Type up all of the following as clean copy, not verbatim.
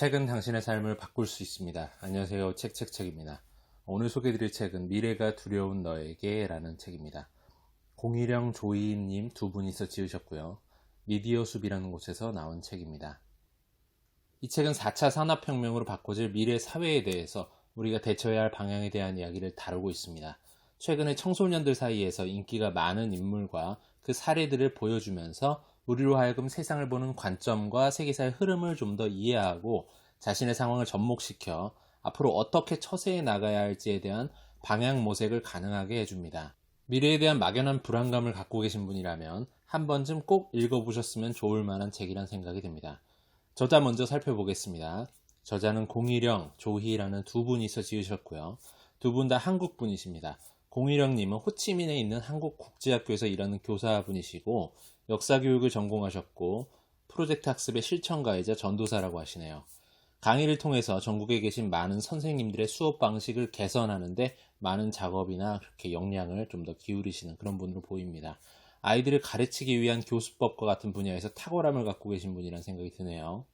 책은 당신의 삶을 바꿀 수 있습니다. 안녕하세요. 책입니다. 오늘 소개해드릴 책은 미래가 두려운 너에게 라는 책입니다. 공일영 조이님 두 분이서 지으셨고요. 미디어숲이라는 곳에서 나온 책입니다. 이 책은 4차 산업혁명으로 바꿔질 미래 사회에 대해서 우리가 대처해야 할 방향에 대한 이야기를 다루고 있습니다. 최근에 청소년들 사이에서 인기가 많은 인물과 그 사례들을 보여주면서 우리로 하여금 세상을 보는 관점과 세계사의 흐름을 좀 더 이해하고 자신의 상황을 접목시켜 앞으로 어떻게 처세해 나가야 할지에 대한 방향 모색을 가능하게 해줍니다. 미래에 대한 막연한 불안감을 갖고 계신 분이라면 한 번쯤 꼭 읽어보셨으면 좋을 만한 책이란 생각이 듭니다. 저자 먼저 살펴보겠습니다. 저자는 공일영, 조희라는 두 분이서 지으셨고요. 두 분 다 한국 분이십니다. 공일영님은 호치민에 있는 한국국제학교에서 일하는 교사분이시고 역사교육을 전공하셨고 프로젝트 학습의 실천가이자 전도사라고 하시네요. 강의를 통해서 전국에 계신 많은 선생님들의 수업 방식을 개선하는데 많은 작업이나 그렇게 역량을 좀 더 기울이시는 그런 분으로 보입니다. 아이들을 가르치기 위한 교수법과 같은 분야에서 탁월함을 갖고 계신 분이라는 생각이 드네요.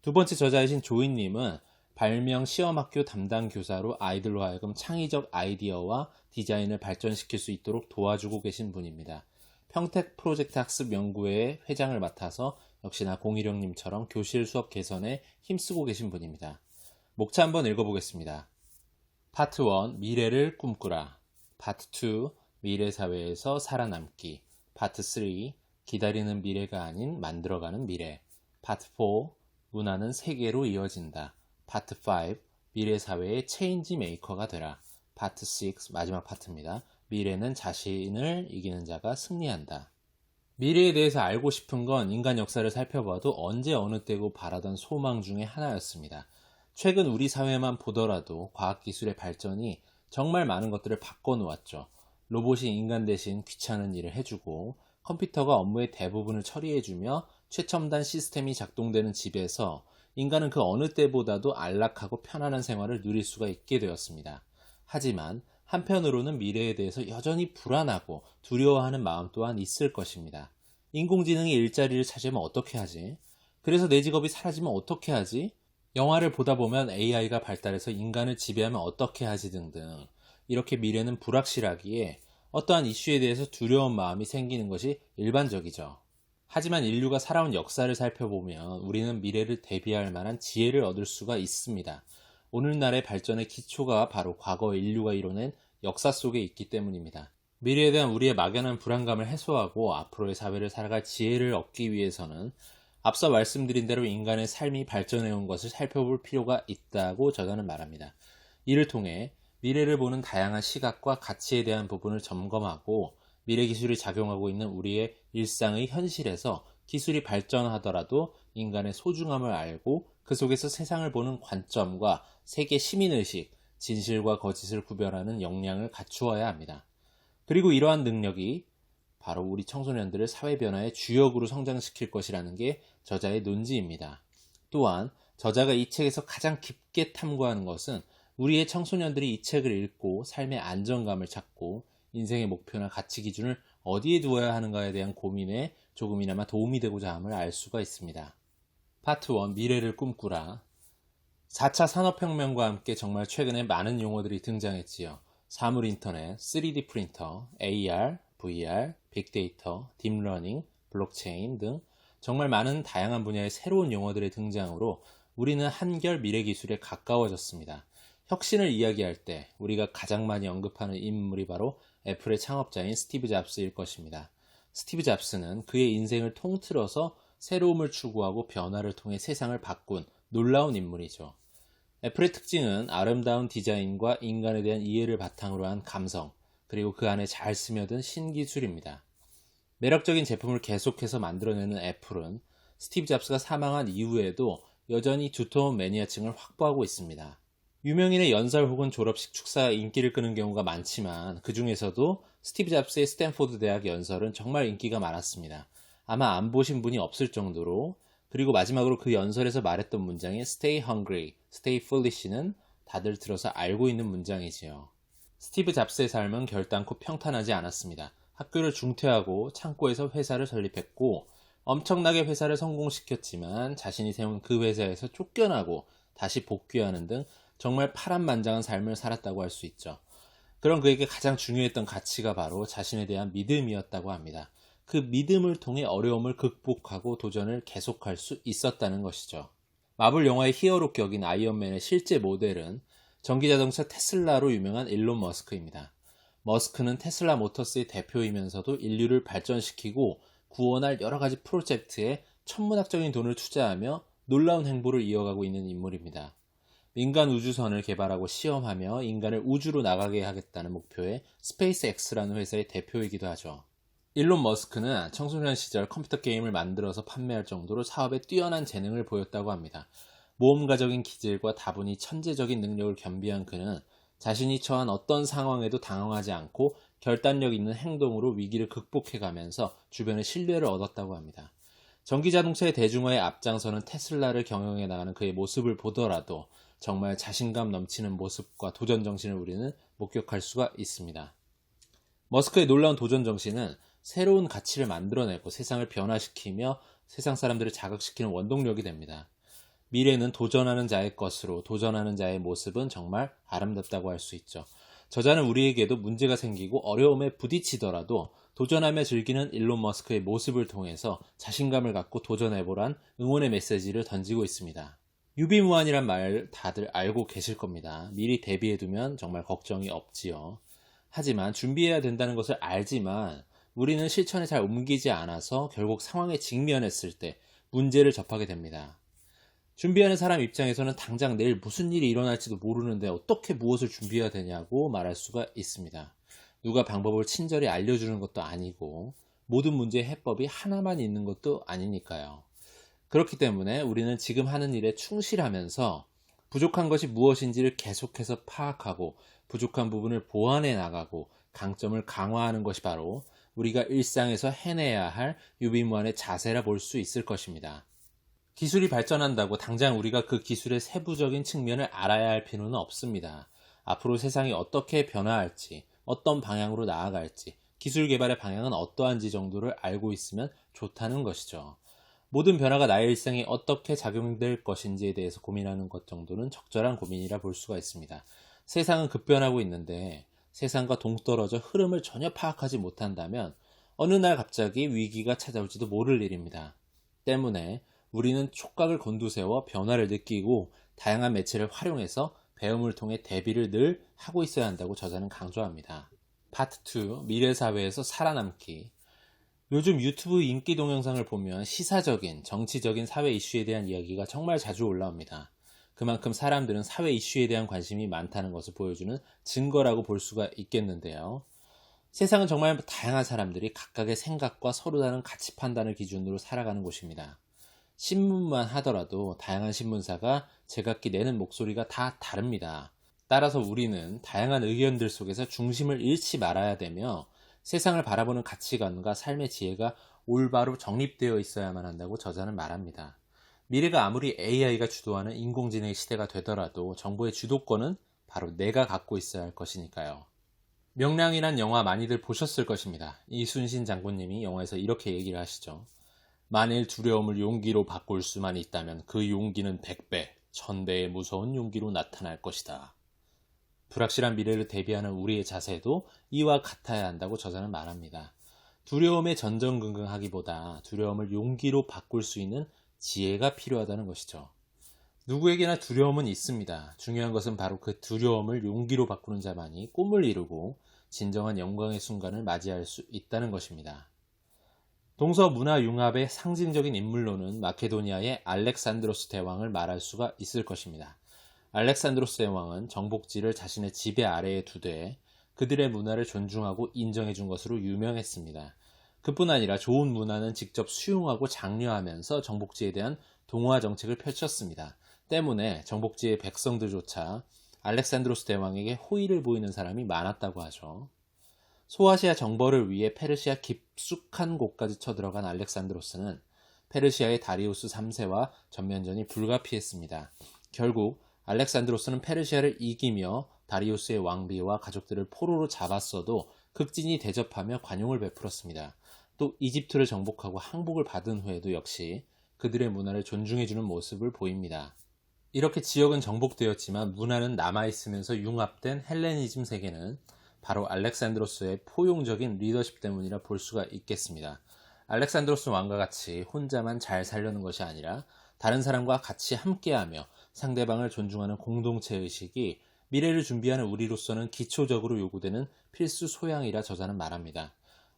두 번째 저자이신 조이님은 발명 시험학교 담당 교사로 아이들로 하여금 창의적 아이디어와 디자인을 발전시킬 수 있도록 도와주고 계신 분입니다. 평택 프로젝트 학습 연구회의 회장을 맡아서 역시나 공일영님처럼 교실 수업 개선에 힘쓰고 계신 분입니다. 목차 한번 읽어보겠습니다. 파트 1 미래를 꿈꾸라. 파트 2 미래 사회에서 살아남기. 파트 3 기다리는 미래가 아닌 만들어가는 미래. 파트 4 문화는 세계로 이어진다. 파트 5 미래 사회의 체인지 메이커가 되라. 파트 6 마지막 파트입니다. 미래는 자신을 이기는 자가 승리한다. 미래에 대해서 알고 싶은 건 인간 역사를 살펴봐도 언제 어느 때고 바라던 소망 중에 하나였습니다. 최근 우리 사회만 보더라도 과학기술의 발전이 정말 많은 것들을 바꿔놓았죠. 로봇이 인간 대신 귀찮은 일을 해주고 컴퓨터가 업무의 대부분을 처리해주며 최첨단 시스템이 작동되는 집에서 인간은 그 어느 때보다도 안락하고 편안한 생활을 누릴 수가 있게 되었습니다. 하지만 한편으로는 미래에 대해서 여전히 불안하고 두려워하는 마음 또한 있을 것입니다. 인공지능이 일자리를 차지하면 어떻게 하지? 그래서 내 직업이 사라지면 어떻게 하지? 영화를 보다 보면 AI가 발달해서 인간을 지배하면 어떻게 하지 등등 이렇게 미래는 불확실하기에 어떠한 이슈에 대해서 두려운 마음이 생기는 것이 일반적이죠. 하지만 인류가 살아온 역사를 살펴보면 우리는 미래를 대비할 만한 지혜를 얻을 수가 있습니다. 오늘날의 발전의 기초가 바로 과거 인류가 이뤄낸 역사 속에 있기 때문입니다. 미래에 대한 우리의 막연한 불안감을 해소하고 앞으로의 사회를 살아갈 지혜를 얻기 위해서는 앞서 말씀드린 대로 인간의 삶이 발전해온 것을 살펴볼 필요가 있다고 저자는 말합니다. 이를 통해 미래를 보는 다양한 시각과 가치에 대한 부분을 점검하고 미래 기술이 작용하고 있는 우리의 일상의 현실에서 기술이 발전하더라도 인간의 소중함을 알고 그 속에서 세상을 보는 관점과 세계 시민의식, 진실과 거짓을 구별하는 역량을 갖추어야 합니다. 그리고 이러한 능력이 바로 우리 청소년들을 사회 변화의 주역으로 성장시킬 것이라는 게 저자의 논지입니다. 또한 저자가 이 책에서 가장 깊게 탐구하는 것은 우리의 청소년들이 이 책을 읽고 삶의 안정감을 찾고 인생의 목표나 가치 기준을 어디에 두어야 하는가에 대한 고민에 조금이나마 도움이 되고자 함을 알 수가 있습니다. 파트 1 미래를 꿈꾸라. 4차 산업혁명과 함께 정말 최근에 많은 용어들이 등장했지요. 사물 인터넷, 3D 프린터, AR, VR, 빅데이터, 딥러닝, 블록체인 등 정말 많은 다양한 분야의 새로운 용어들의 등장으로 우리는 한결 미래 기술에 가까워졌습니다. 혁신을 이야기할 때 우리가 가장 많이 언급하는 인물이 바로 애플의 창업자인 스티브 잡스일 것입니다. 스티브 잡스는 그의 인생을 통틀어서 새로움을 추구하고 변화를 통해 세상을 바꾼 놀라운 인물이죠. 애플의 특징은 아름다운 디자인과 인간에 대한 이해를 바탕으로 한 감성, 그리고 그 안에 잘 스며든 신기술입니다. 매력적인 제품을 계속해서 만들어내는 애플은 스티브 잡스가 사망한 이후에도 여전히 두터운 매니아층을 확보하고 있습니다. 유명인의 연설 혹은 졸업식 축사가 인기를 끄는 경우가 많지만 그 중에서도 스티브 잡스의 스탠포드 대학 연설은 정말 인기가 많았습니다. 아마 안 보신 분이 없을 정도로. 그리고 마지막으로 그 연설에서 말했던 문장인 Stay hungry, stay foolish는 다들 들어서 알고 있는 문장이지요. 스티브 잡스의 삶은 결단코 평탄하지 않았습니다. 학교를 중퇴하고 창고에서 회사를 설립했고 엄청나게 회사를 성공시켰지만 자신이 세운 그 회사에서 쫓겨나고 다시 복귀하는 등 정말 파란만장한 삶을 살았다고 할 수 있죠. 그런 그에게 가장 중요했던 가치가 바로 자신에 대한 믿음이었다고 합니다. 그 믿음을 통해 어려움을 극복하고 도전을 계속할 수 있었다는 것이죠. 마블 영화의 히어로 격인 아이언맨의 실제 모델은 전기자동차 테슬라로 유명한 일론 머스크입니다. 머스크는 테슬라 모터스의 대표이면서도 인류를 발전시키고 구원할 여러 가지 프로젝트에 천문학적인 돈을 투자하며 놀라운 행보를 이어가고 있는 인물입니다. 민간 우주선을 개발하고 시험하며 인간을 우주로 나가게 하겠다는 목표의 스페이스X라는 회사의 대표이기도 하죠. 일론 머스크는 청소년 시절 컴퓨터 게임을 만들어서 판매할 정도로 사업에 뛰어난 재능을 보였다고 합니다. 모험가적인 기질과 다분히 천재적인 능력을 겸비한 그는 자신이 처한 어떤 상황에도 당황하지 않고 결단력 있는 행동으로 위기를 극복해가면서 주변의 신뢰를 얻었다고 합니다. 전기자동차의 대중화에 앞장서는 테슬라를 경영해 나가는 그의 모습을 보더라도 정말 자신감 넘치는 모습과 도전 정신을 우리는 목격할 수가 있습니다. 머스크의 놀라운 도전 정신은 새로운 가치를 만들어내고 세상을 변화시키며 세상 사람들을 자극시키는 원동력이 됩니다. 미래는 도전하는 자의 것으로 도전하는 자의 모습은 정말 아름답다고 할 수 있죠. 저자는 우리에게도 문제가 생기고 어려움에 부딪히더라도 도전하며 즐기는 일론 머스크의 모습을 통해서 자신감을 갖고 도전해보란 응원의 메시지를 던지고 있습니다. 유비무환이란 말 다들 알고 계실 겁니다. 미리 대비해두면 정말 걱정이 없지요. 하지만 준비해야 된다는 것을 알지만 우리는 실천에 잘 옮기지 않아서 결국 상황에 직면했을 때 문제를 접하게 됩니다. 준비하는 사람 입장에서는 당장 내일 무슨 일이 일어날지도 모르는데 어떻게 무엇을 준비해야 되냐고 말할 수가 있습니다. 누가 방법을 친절히 알려주는 것도 아니고 모든 문제의 해법이 하나만 있는 것도 아니니까요. 그렇기 때문에 우리는 지금 하는 일에 충실하면서 부족한 것이 무엇인지를 계속해서 파악하고 부족한 부분을 보완해 나가고 강점을 강화하는 것이 바로 우리가 일상에서 해내야 할 유비무환의 자세라 볼 수 있을 것입니다. 기술이 발전한다고 당장 우리가 그 기술의 세부적인 측면을 알아야 할 필요는 없습니다. 앞으로 세상이 어떻게 변화할지, 어떤 방향으로 나아갈지, 기술 개발의 방향은 어떠한지 정도를 알고 있으면 좋다는 것이죠. 모든 변화가 나의 일상에 어떻게 작용될 것인지에 대해서 고민하는 것 정도는 적절한 고민이라 볼 수가 있습니다. 세상은 급변하고 있는데 세상과 동떨어져 흐름을 전혀 파악하지 못한다면 어느 날 갑자기 위기가 찾아올지도 모를 일입니다. 때문에 우리는 촉각을 곤두세워 변화를 느끼고 다양한 매체를 활용해서 배움을 통해 대비를 늘 하고 있어야 한다고 저자는 강조합니다. 파트 2, 미래사회에서 살아남기. 요즘 유튜브 인기 동영상을 보면 시사적인, 정치적인 사회 이슈에 대한 이야기가 정말 자주 올라옵니다. 그만큼 사람들은 사회 이슈에 대한 관심이 많다는 것을 보여주는 증거라고 볼 수가 있겠는데요. 세상은 정말 다양한 사람들이 각각의 생각과 서로 다른 가치 판단을 기준으로 살아가는 곳입니다. 신문만 하더라도 다양한 신문사가 제각기 내는 목소리가 다 다릅니다. 따라서 우리는 다양한 의견들 속에서 중심을 잃지 말아야 되며 세상을 바라보는 가치관과 삶의 지혜가 올바로 정립되어 있어야만 한다고 저자는 말합니다. 미래가 아무리 AI가 주도하는 인공지능의 시대가 되더라도 정보의 주도권은 바로 내가 갖고 있어야 할 것이니까요. 명량이란 영화 많이들 보셨을 것입니다. 이순신 장군님이 영화에서 이렇게 얘기를 하시죠. 만일 두려움을 용기로 바꿀 수만 있다면 그 용기는 100배, 1000배의 무서운 용기로 나타날 것이다. 불확실한 미래를 대비하는 우리의 자세도 이와 같아야 한다고 저자는 말합니다. 두려움에 전전긍긍하기보다 두려움을 용기로 바꿀 수 있는 지혜가 필요하다는 것이죠. 누구에게나 두려움은 있습니다. 중요한 것은 바로 그 두려움을 용기로 바꾸는 자만이 꿈을 이루고 진정한 영광의 순간을 맞이할 수 있다는 것입니다. 동서문화융합의 상징적인 인물로는 마케도니아의 알렉산드로스 대왕을 말할 수가 있을 것입니다. 알렉산드로스 대왕은 정복지를 자신의 지배 아래에 두되 그들의 문화를 존중하고 인정해준 것으로 유명했습니다. 그뿐 아니라 좋은 문화는 직접 수용하고 장려하면서 정복지에 대한 동화 정책을 펼쳤습니다. 때문에 정복지의 백성들조차 알렉산드로스 대왕에게 호의를 보이는 사람이 많았다고 하죠. 소아시아 정벌을 위해 페르시아 깊숙한 곳까지 쳐들어간 알렉산드로스는 페르시아의 다리우스 3세와 전면전이 불가피했습니다. 결국 알렉산드로스는 페르시아를 이기며 다리우스의 왕비와 가족들을 포로로 잡았어도 극진히 대접하며 관용을 베풀었습니다. 또 이집트를 정복하고 항복을 받은 후에도 역시 그들의 문화를 존중해주는 모습을 보입니다. 이렇게 지역은 정복되었지만 문화는 남아있으면서 융합된 헬레니즘 세계는 바로 알렉산드로스의 포용적인 리더십 때문이라 볼 수가 있겠습니다. 알렉산드로스 왕과 같이 혼자만 잘 살려는 것이 아니라 다른 사람과 같이 함께하며 상대방을 존중하는 공동체 의식이 미래를 준비하는 우리로서는 기초적으로 요구되는 필수 소양이라 저자는 말합니다.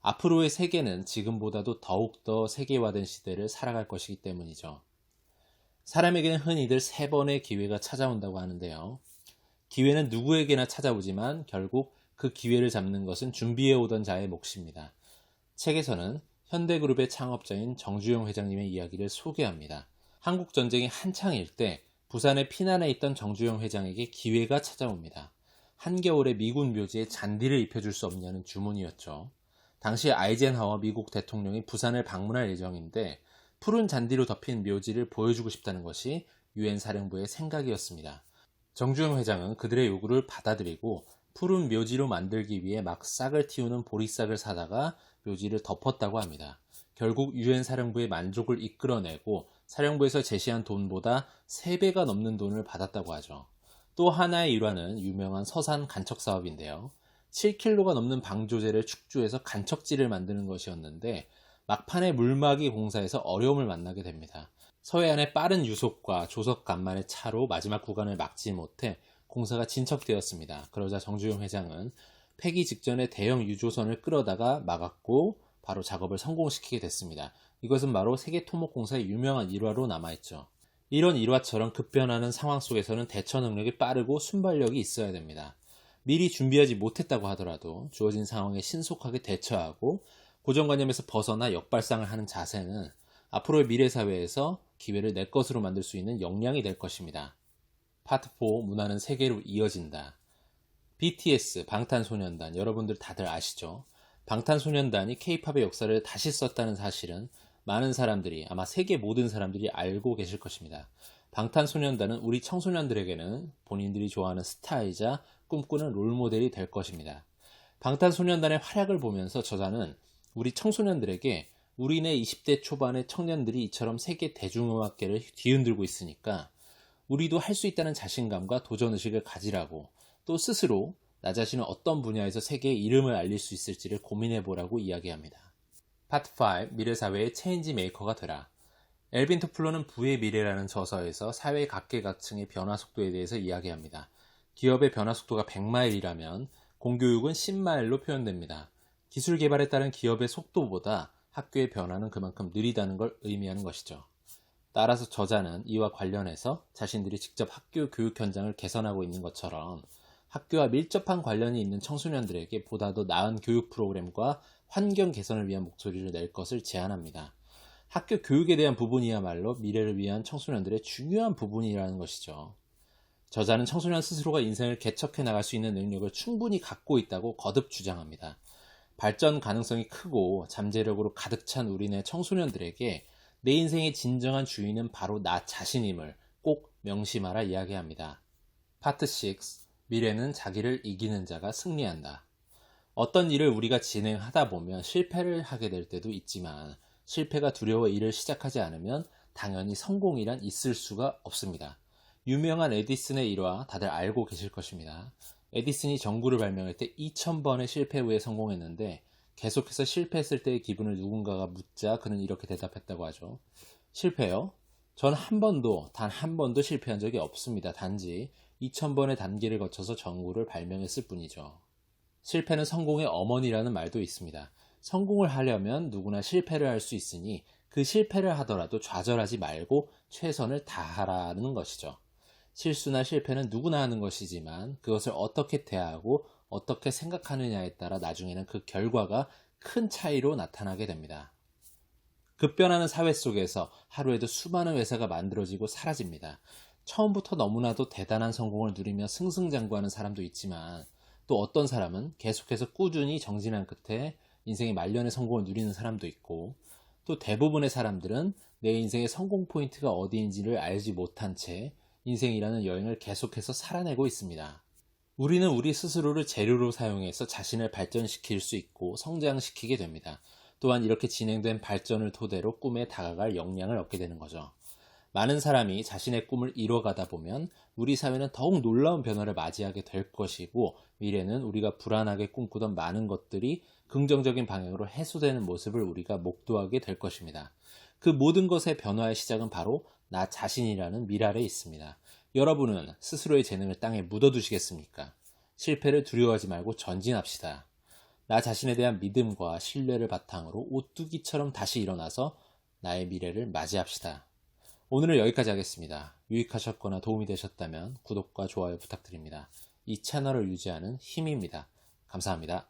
앞으로의 세계는 지금보다도 더욱더 세계화된 시대를 살아갈 것이기 때문이죠. 사람에게는 흔히들 3번의 기회가 찾아온다고 하는데요. 기회는 누구에게나 찾아오지만 결국 그 기회를 잡는 것은 준비해오던 자의 몫입니다. 책에서는 현대그룹의 창업자인 정주영 회장님의 이야기를 소개합니다. 한국전쟁이 한창일 때 부산에 피난해 있던 정주영 회장에게 기회가 찾아옵니다. 한겨울에 미군 묘지에 잔디를 입혀줄 수 없냐는 주문이었죠. 당시 아이젠하워 미국 대통령이 부산을 방문할 예정인데 푸른 잔디로 덮인 묘지를 보여주고 싶다는 것이 유엔 사령부의 생각이었습니다. 정주영 회장은 그들의 요구를 받아들이고 푸른 묘지로 만들기 위해 막 싹을 틔우는 보리싹을 사다가 묘지를 덮었다고 합니다. 결국 유엔 사령부의 만족을 이끌어내고 사령부에서 제시한 돈보다 3배가 넘는 돈을 받았다고 하죠. 또 하나의 일화는 유명한 서산 간척 사업인데요. 7kg가 넘는 방조제를 축조해서 간척지를 만드는 것이었는데 막판에 물막이 공사에서 어려움을 만나게 됩니다. 서해안의 빠른 유속과 조석 간만의 차로 마지막 구간을 막지 못해 공사가 진척되었습니다. 그러자 정주영 회장은 폐기 직전에 대형 유조선을 끌어다가 막았고 바로 작업을 성공시키게 됐습니다. 이것은 바로 세계토목공사의 유명한 일화로 남아있죠. 이런 일화처럼 급변하는 상황 속에서는 대처 능력이 빠르고 순발력이 있어야 됩니다. 미리 준비하지 못했다고 하더라도 주어진 상황에 신속하게 대처하고 고정관념에서 벗어나 역발상을 하는 자세는 앞으로의 미래사회에서 기회를 내 것으로 만들 수 있는 역량이 될 것입니다. 파트 4 문화는 세계로 이어진다. BTS 방탄소년단 여러분들 다들 아시죠? 방탄소년단이 K-팝의 역사를 다시 썼다는 사실은 많은 사람들이 아마 세계 모든 사람들이 알고 계실 것입니다. 방탄소년단은 우리 청소년들에게는 본인들이 좋아하는 스타이자 꿈꾸는 롤모델이 될 것입니다. 방탄소년단의 활약을 보면서 저자는 우리 청소년들에게 우리네 20대 초반의 청년들이 이처럼 세계 대중음악계를 뒤흔들고 있으니까 우리도 할 수 있다는 자신감과 도전의식을 가지라고 또 스스로 나 자신은 어떤 분야에서 세계에 이름을 알릴 수 있을지를 고민해보라고 이야기합니다. 파트 5 미래사회의 체인지 메이커가 되라. 엘빈 토플러는 부의 미래라는 저서에서 사회 각계각층의 변화 속도에 대해서 이야기합니다. 기업의 변화 속도가 100마일이라면 공교육은 10마일로 표현됩니다. 기술 개발에 따른 기업의 속도보다 학교의 변화는 그만큼 느리다는 걸 의미하는 것이죠. 따라서 저자는 이와 관련해서 자신들이 직접 학교 교육 현장을 개선하고 있는 것처럼 학교와 밀접한 관련이 있는 청소년들에게 보다 더 나은 교육 프로그램과 환경 개선을 위한 목소리를 낼 것을 제안합니다. 학교 교육에 대한 부분이야말로 미래를 위한 청소년들의 중요한 부분이라는 것이죠. 저자는 청소년 스스로가 인생을 개척해 나갈 수 있는 능력을 충분히 갖고 있다고 거듭 주장합니다. 발전 가능성이 크고 잠재력으로 가득 찬 우리네 청소년들에게 내 인생의 진정한 주인은 바로 나 자신임을 꼭 명심하라 이야기합니다. 파트 6 미래는 자기를 이기는 자가 승리한다. 어떤 일을 우리가 진행하다 보면 실패를 하게 될 때도 있지만 실패가 두려워 일을 시작하지 않으면 당연히 성공이란 있을 수가 없습니다. 유명한 에디슨의 일화 다들 알고 계실 것입니다. 에디슨이 전구를 발명할 때 2000번의 실패 후에 성공했는데 계속해서 실패했을 때의 기분을 누군가가 묻자 그는 이렇게 대답했다고 하죠. 실패요? 전 단 한 번도 실패한 적이 없습니다. 단지 2000번의 단계를 거쳐서 전구를 발명했을 뿐이죠. 실패는 성공의 어머니라는 말도 있습니다. 성공을 하려면 누구나 실패를 할 수 있으니 그 실패를 하더라도 좌절하지 말고 최선을 다하라는 것이죠. 실수나 실패는 누구나 하는 것이지만 그것을 어떻게 대하고 어떻게 생각하느냐에 따라 나중에는 그 결과가 큰 차이로 나타나게 됩니다. 급변하는 사회 속에서 하루에도 수많은 회사가 만들어지고 사라집니다. 처음부터 너무나도 대단한 성공을 누리며 승승장구하는 사람도 있지만 또 어떤 사람은 계속해서 꾸준히 정진한 끝에 인생의 말년의 성공을 누리는 사람도 있고 또 대부분의 사람들은 내 인생의 성공 포인트가 어디인지를 알지 못한 채 인생이라는 여행을 계속해서 살아내고 있습니다. 우리는 우리 스스로를 재료로 사용해서 자신을 발전시킬 수 있고 성장시키게 됩니다. 또한 이렇게 진행된 발전을 토대로 꿈에 다가갈 역량을 얻게 되는 거죠. 많은 사람이 자신의 꿈을 이뤄가다 보면 우리 사회는 더욱 놀라운 변화를 맞이하게 될 것이고, 미래는 우리가 불안하게 꿈꾸던 많은 것들이 긍정적인 방향으로 해소되는 모습을 우리가 목도하게 될 것입니다. 그 모든 것의 변화의 시작은 바로 나 자신이라는 밀 아래에 있습니다. 여러분은 스스로의 재능을 땅에 묻어두시겠습니까? 실패를 두려워하지 말고 전진합시다. 나 자신에 대한 믿음과 신뢰를 바탕으로 오뚜기처럼 다시 일어나서 나의 미래를 맞이합시다. 오늘은 여기까지 하겠습니다. 유익하셨거나 도움이 되셨다면 구독과 좋아요 부탁드립니다. 이 채널을 유지하는 힘입니다. 감사합니다.